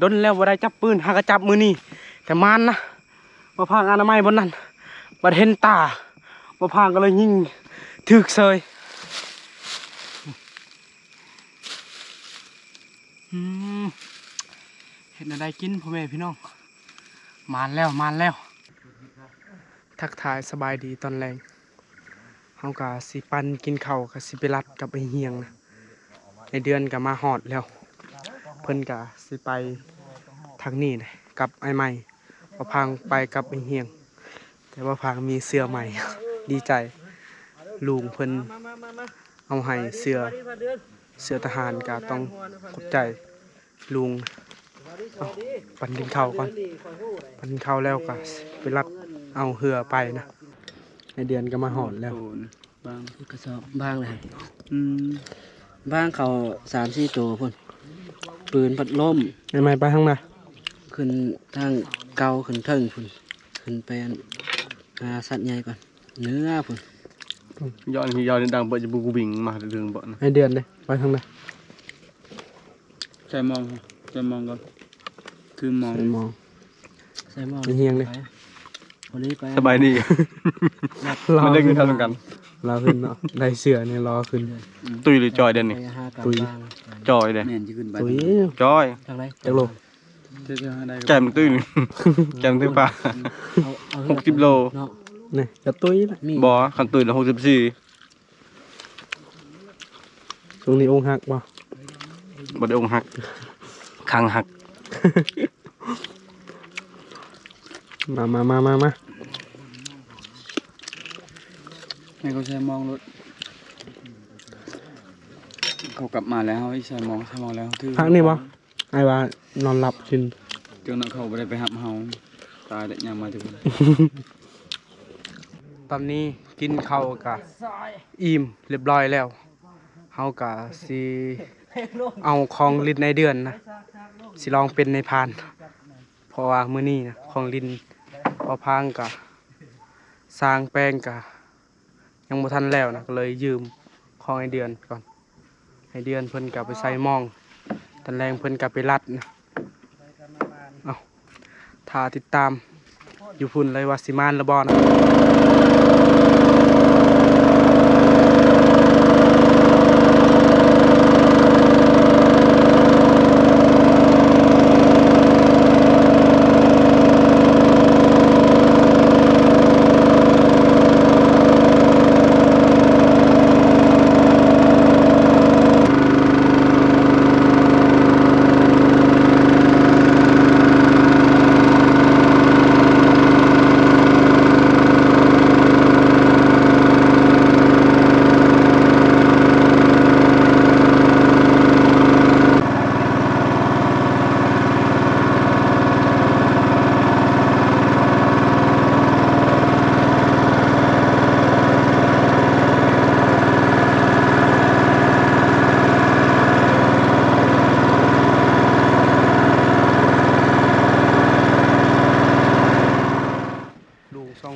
ดนแล้วว่าได้จับปืนหากระจับมือนี่แต่มันนะมาพางอนามัยบนนั้นบัดเห็นตามาพางก็เลยยิงถึกเซยเห็นอะไรกินพ่อแม่พี่น้องมานแล้วทักทายสบายดีตอนแรงเฮากะสิปันกินข้าวกับสิไปรัดกับไอเฮียงนะในเดือนกะมาหอดแล้วเพิ่นกะสิไปทางนี้เลยกับไอใหม่ว่าพังไปกับไอเฮียงแต่ว่าพังมีเสื้อใหม่ ดีใจลุงเพิ่นเอาให้เสื้อทหารกะต้องขอบใจลุงปันกินข้าวก่อนปันกินข้าวแล้วกะไปรัดเอาเหือไปนะในเดือนก็มาหอดแล้วบางกระสอบบางเลยบางเขา3-4ตัวพุ่นปืนพัดลมไอใหม่ไปทางไหนขึ้นทางเกาขึ้นเทิงพุ่นขึ้นไปหาสัตว์ใหญ่ก่อนเนื้อพุ่นย้อนดังเปิดจะบูกูบิงมาเรื่องบ่นะไอเดือนเลยไปทางไหนใจมองก่อนคือมองใส่มองเฮียงเลยวันนี้ไปสบายดีมันได้เงินเท่ากันรอขึ้นเนาะได้เสือเนี่ยรอขึ้นตุยหรือจอยเด่นนี่ตุยจอยเด่นตุยจอยจักโลแกมตุ้ยแกมตุ้ยปลา60 โลนี่จะตุยบ่คันตุ้ยละ64ตรงนี้องค์หักบ่ได้องค์หักคางหักมาให้เขาใช้มองรถเขากลับมาแล้วใช้มองแล้วพักนี่บ่ไอ้ว่านอนหลับชินจนเขาไม่ได้ไปหับเฮาตายแต่ยังมาถึงตอนนี้กินข้าวกะอิ่มเรียบร้อยแล้วเฮากะสิเอาของลิ้นในเดือนนะสิลองเป็นในพานเพราะว่ามื้อนี้นะของลิ้นพอพังกะสร้างแป้งกะยังบ่ทันแล้วนะก็เลยยืมของไอเดือนก่อนไอเดือนเพิ่นกะไปใส่หม้องตอนแรงเพิ่นกะไปรัดนะเอาถ้าติดตามอยู่พุ่นเลยว่าสิมานหรือบ่นะ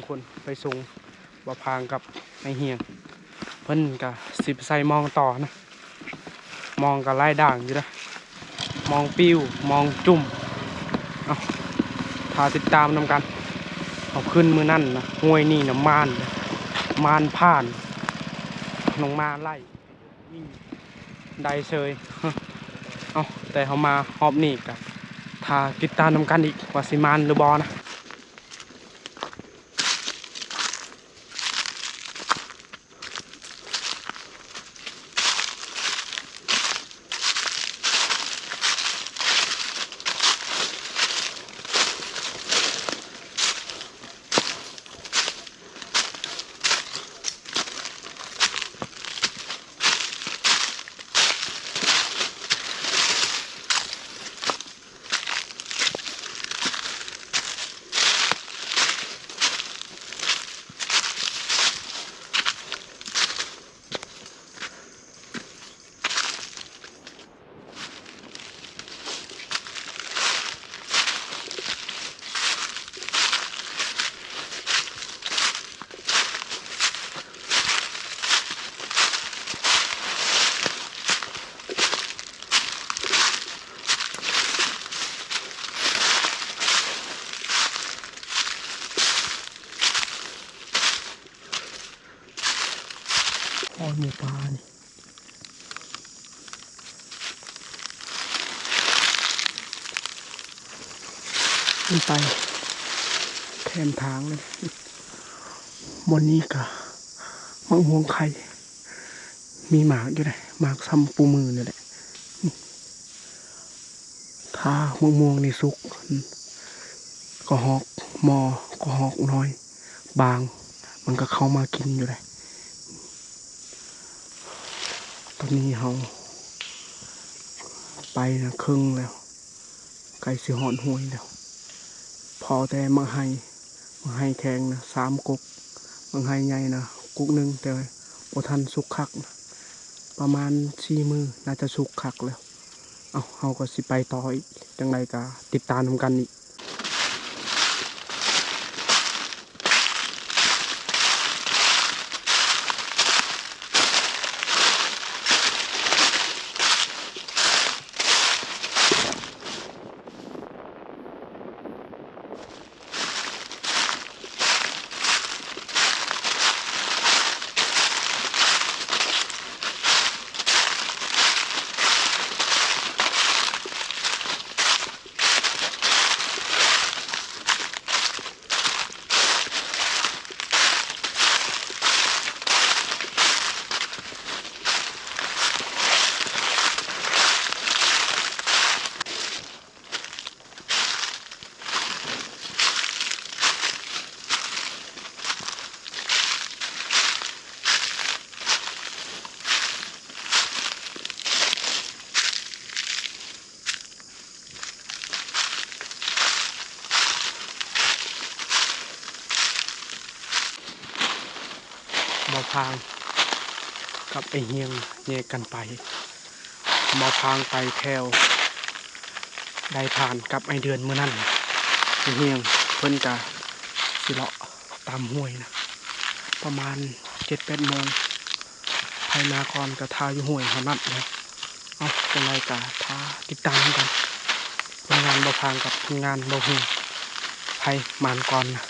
2 คนไปส่งบ่พางกับไอเฮียงเพิ่นกะสิบใส่มองต่อนะมองกะไล่ด่างอยู่นะมองปิ้วมองจุ่มเอาถ้าติดตามนำกันเอาขึ้นมือนั่นนะห้วยนี่นะมานผ่านลงมาไล่ได้เชยเอาแต่เขามาหอบนี่กะถ้าติดตามนำกันอีกว่าสิมานหรือบอนะ หมูปลานี่มันไปแคมทางเลยบนนี้กะมะม่วงไข่มีหมากอยู่เลยหมากซ้ำปูมือเลยแหละนี่ถ้ามะม่วงนี่สุกก็หอกมอก็หอกน้อยบางมันก็เข้ามากินอยู่เลยตอนนี้เราไปนะครึ่งแล้วไก่สิหอนห้วยแล้วพอแต่มาให้แข็งนะ3 กุ๊กมาให้ใหญ่นะกุ๊กหนึ่งแต่บ่ทันสุกคักนะประมาณ4 มื้อน่าจะสุกคักแล้วเอาเฮาก็สิไปต่ออีกจังไดก็ติดตามนำกันอีกบ่พางกับไอเฮียงแยกกันไปบ่พางไปแถวได้ผ่านกับไอเดือนมื้อนั้นไอเฮียงเพิ่นก็สิเลาะตามห้วยนะประมาณ 7-8 โมงภายนาก่อนก็ทาอยู่ห้วยเฮานัดนะเอาจังไดก็ทาติดตามกันผลงานบ่พางกับผลงานบ่ฮู้ไผมานก่อนนะ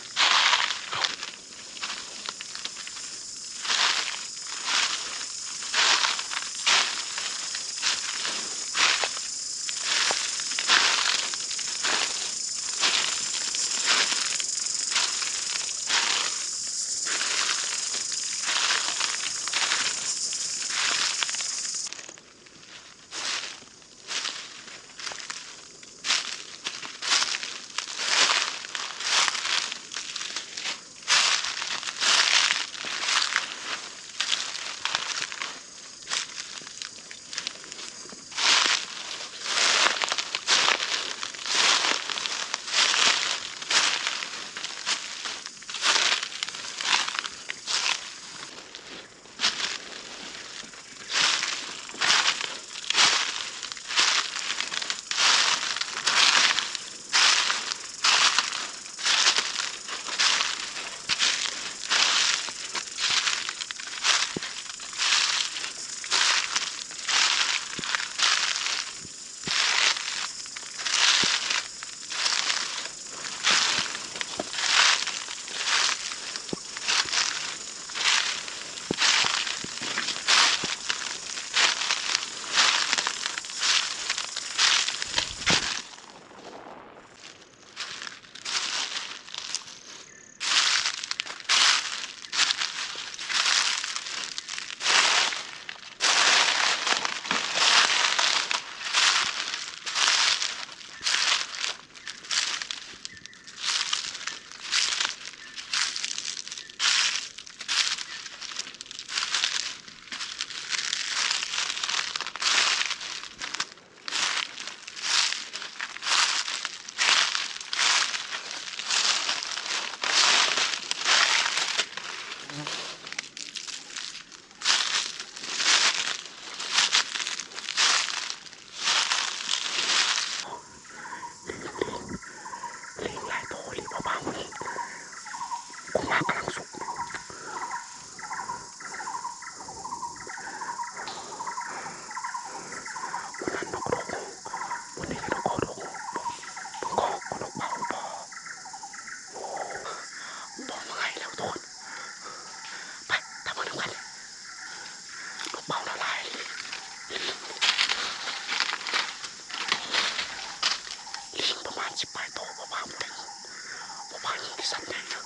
สัตว์ใหญ่นะ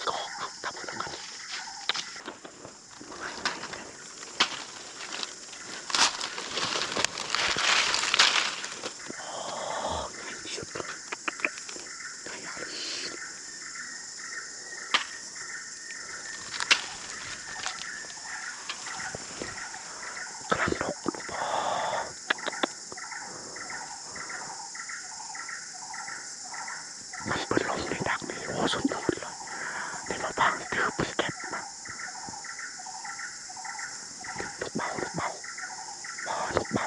ก็เอาทำกันกันกำลังดกมันเปิดลมในดักนี่โอ้สุดยอดเลยในมาบางถือเป็นแก็บมาลูกเบาลูกเบาลูกเบา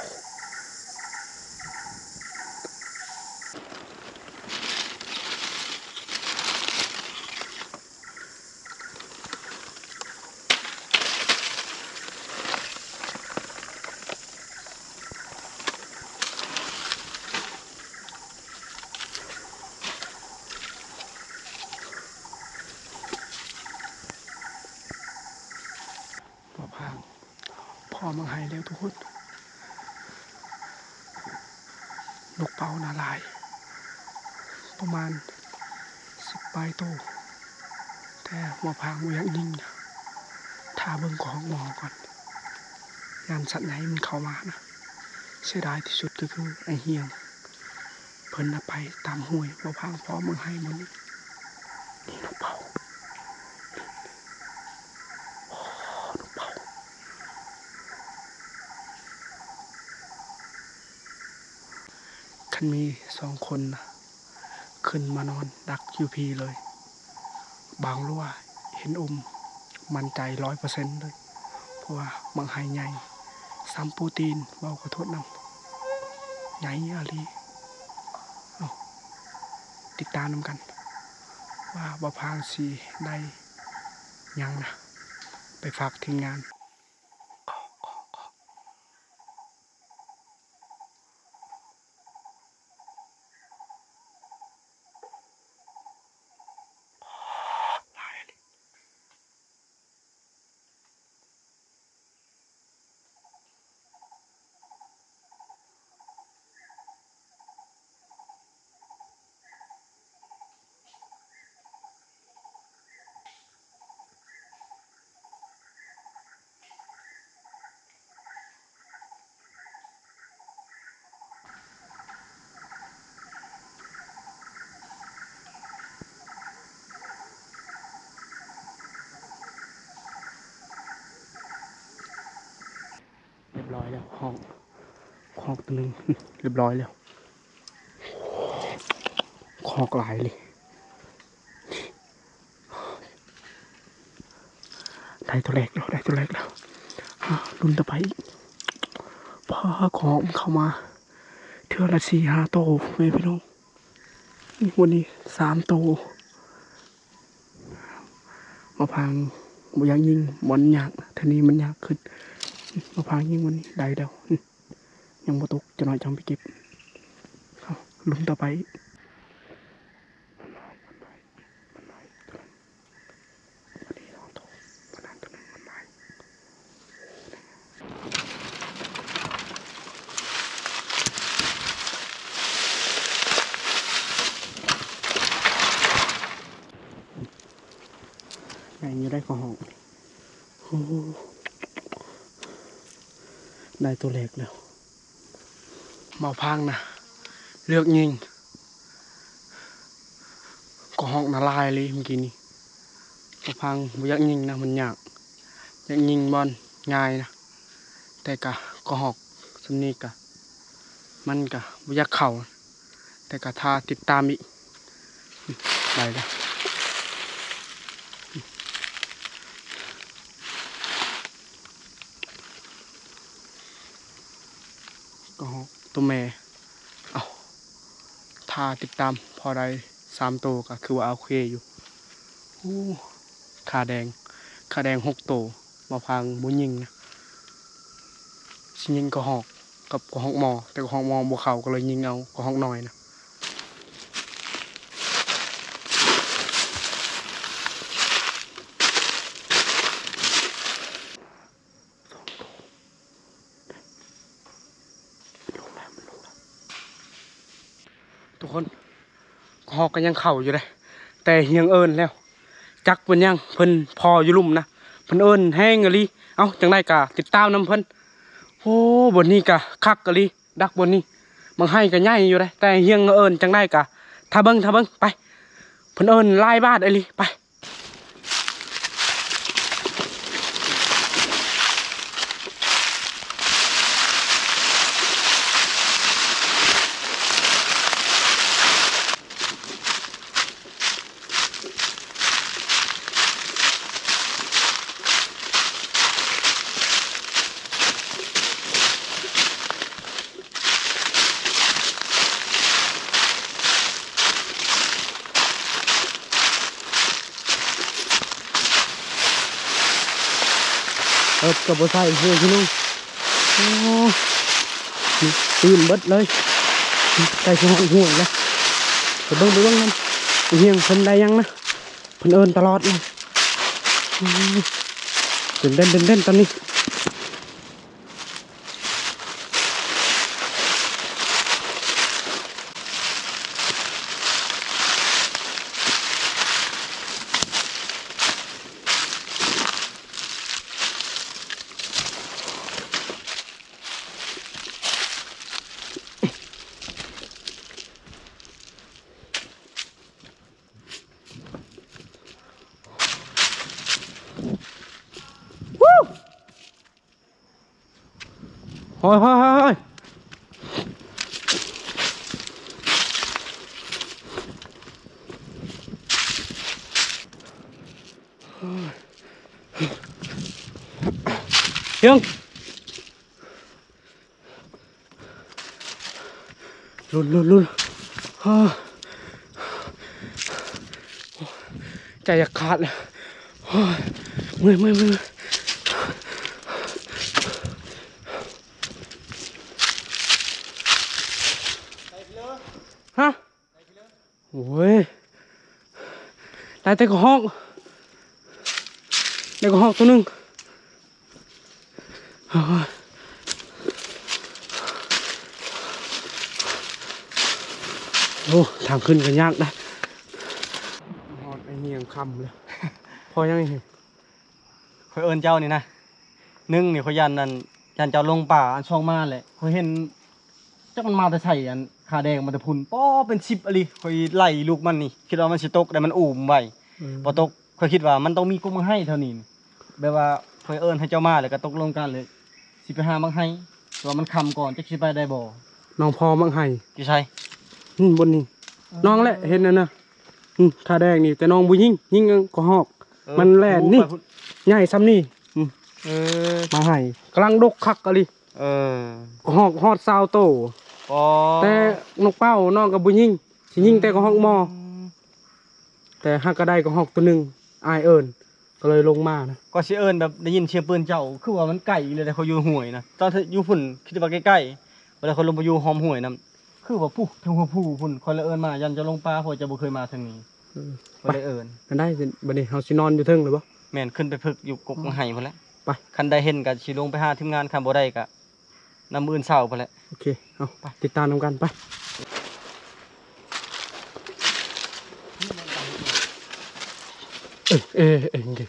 พอพังพอมังไห้แล้วทุกคนลูกเป่านาลายประมาณ10ปลายโตแต่หัวพางมันยังนิ่งนะถ้าเบิ่งของหมอก่อนยานสัตว์ไหนมันเข้ามานะเสียดายที่สุดก็คือไอเฮียงเพิ่นน่ะไปตามห้วยหัวพางพอมังไห้หมดนี่ลูกเป่าลูกเป่าคันมี2 คนนะขึ้นมานอนดักยูพีเลยบางรู้ว่าเห็นมั่นใจ100%เลยเพราะว่ามังไห้ใหญ่ซ้ำโปรตีนเว้าขอโทษนำใหญ่อะลีเอาติดตามนำกันว่าบ่พางสิได้หยังนะไปฝากทีมงานเรียบร้อยแล้วห้องตัวหนึง เรียบร้อยแล้วคอกหลายเลยได้ตัวแรกแล้วลุ้นต่อไปอีกพอของมันเข้ามาเทื่อละ4-5 โตเว้ยพี่น้องนี่วันนี้3 โตมาพังบ่อยากยิงมันยากทีนี้มันยากขึ้นมาพังยิงวันนี้ได้แล้วยังบ่ตกจะน้อยจังไปเก็บเอาลุ้นต่อไปไงอยู่ได้ของโอ้โหได้ตัวเล็กแล้วเมาพังนะเลือกยิงก็ห้องนาลายเลยเมื่อกี้นี้เมาพังบ่อยากยิงนะมันยากอยากยิงบอลง่ายนะแต่ก็หอกสำนีกะมันกะบ่อยากเข่าแต่กะท่าติดตามอีกได้แล้วก็หอกตัวแม่เอาท่าติดตามพอได้3 ตัวก็คือว่าโอเคอยู่โอ้ขาแดง6 ตัวมาพังบ่ยิงนะสิยิงก็หอกกับก็หอกหมอแต่ก็หอกหมอบ่เข้าก็เลยยิงเอาก็หอกน้อยนะทุกคนก็หอกก็ยังเข้าอยู่เลย แต่เฮียงเอิญแล้วจักเพิ่นยังเพิ่นพออยู่ลุ่มนะเพิ่นเอิญแห้งอะลีเอ้าจังได้กะติดตามนำเพิ่นโอ้บนนี้กะคักอะลีดักบนนี้บางให้กะใหญ่อยู่เลยแต่เฮียงเอิญจังได้กะถ้าเบิ่งไปเพิ่นเอิญลายบ้านอะลีไปกับบ่ใส่เฮือพี่น้องโอ้ตื่นเบิดเลยใกล้สิฮอดห่วงแล้วไปเบิ่งนั่นเฮียงเพิ่นได้ยังนะเพิ่นเอิญตลอดเลยตื่นเต้นตอนนี้โอ้ยยังลุ้นใจอยากขาดเลยเมื่อยฮะโอ้ยได้แต่ก็ห้องตัวหนึ่งโอ้ทางขึ้นก็ยากนะหอดไอ้เนียงคำเลยพอยังไง คอยเอิญเจ้านี่นะนึ่งนี่คอยยันเจ้าลงป่าอันช่องมาเลยคอยเห็นจักมันมาแต่ใส่อันขาแดงมันจะพุ่นป้อเป็น10อะไรคอยไล่ลูกมันนี่คิดว่ามันสิตกแต่มันอุ่มไว้พอตกคอยคิดว่ามันต้องมีกุ้งมาให้เท่านี้แบบว่าคอยเอิญให้เจ้ามาเลยก็ตกลงกันเลยสิไปหามังให้ตัวมันคำก่อนจะสิไปได้บ่ น้องพอมังไห้ กี่ใช่ บนนี้น้องแหละเห็นนะขาแดงนี่แต่น้องบุยิงก็หอกมันแล่นนี่ใหญ่ซ้ำนี่มาให้กำลังดกคักอะไรก็หอกฮอดซาวโตแต่นกเป้าน้องกับบุยิงสิยิงแต่ก็หอกมอแต่ฮักก็ได้ก็หอกตัวหนึ่งอายเอิญก็เลยลงมานะก็สิเอิญแบบได้ยินเสียงปืนเจ้าคือว่ามันไกลเลยแต่เขาอยู่ห่วยนะตอนอยู่พุ่นคิดว่าใกล้ๆเวลาคนลงไปอยู่หอมห่วยนะคือว่าผู้ทางผู้พุ่นคนละเอิญมายันจะลงปลาเพราะจะบ่เคยมาทางนี้ก็เลยเอิญกันได้บัดนี้เฮาสินอนอยู่เทิงหรือบ่แม่นขึ้นไปฝึกอยู่กกไห้พุ่นแหละไปคันได้เห็นก็สิลงไปหาทีมงานคันบ่ได้ก็นำมื้อเช้าพุ่นแหละโอเคเอาไปติดตามนำกันไปเดิ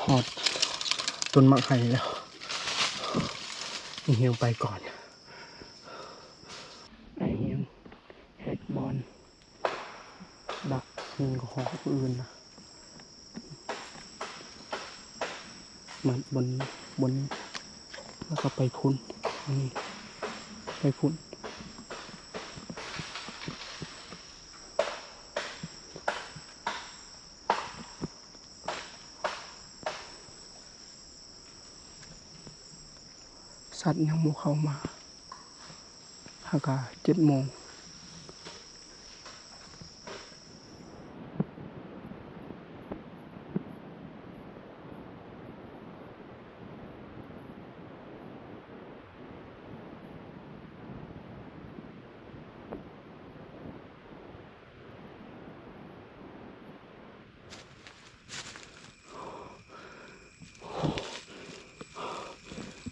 หอดต้นมะไห่แล้วเฮียงไปก่อนไอเฮียงแฮกบอลดักเฮียงก็หอกอื่นนะมันบนแล้วก็ไปพุ่นนี่ไปพุ่นสัตว์ยังโมเข้ามาหากา7 โมง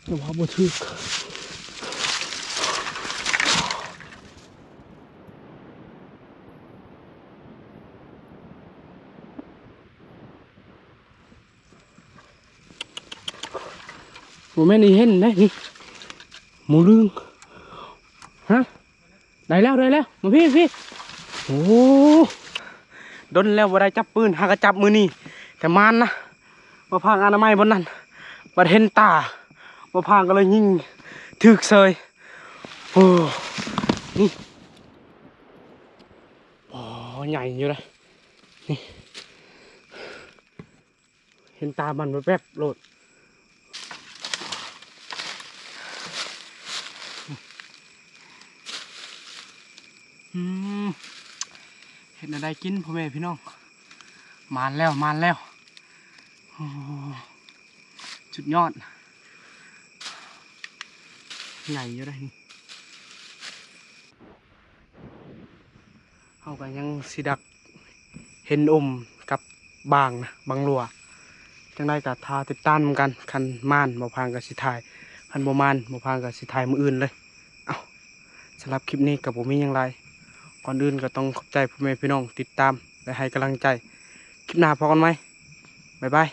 แต่ว่าบ่ถึก โมแม่นี่เห็นได้นี่หมูลึงฮะได้แล้วมาพี่โอ้ดนแล้วว่าได้จับปืนหากระจับมือนี่แต่มานนะมาพางอนามัยบนนั้นบัดเห็นตามาพางก็เลยยิงถึกเซยโอ้นี่โอ้ใหญ่อยู่เลยนี่เห็นตามันแวบๆโลดเห็นอะไรกินพ่อแม่พี่น้องมานแล้วโอ้สุดยอดใหญ่อยู่เลยนี่เอากันยังสิดักเห็นอมกับบางนะบางรัวจังได้กับทาติดตั้นกันคันม่านบ่พางกับสิทายคันบ่ม่านบ่พางกับสิทายมืออื่นเลยเอาสำหรับคลิปนี้กับผมมีอย่างไรก่อนอื่นก็ต้องขอบใจพ่อแม่พี่น้องติดตามและให้กำลังใจคลิปหน้าพอกันไหมบ๊ายบาย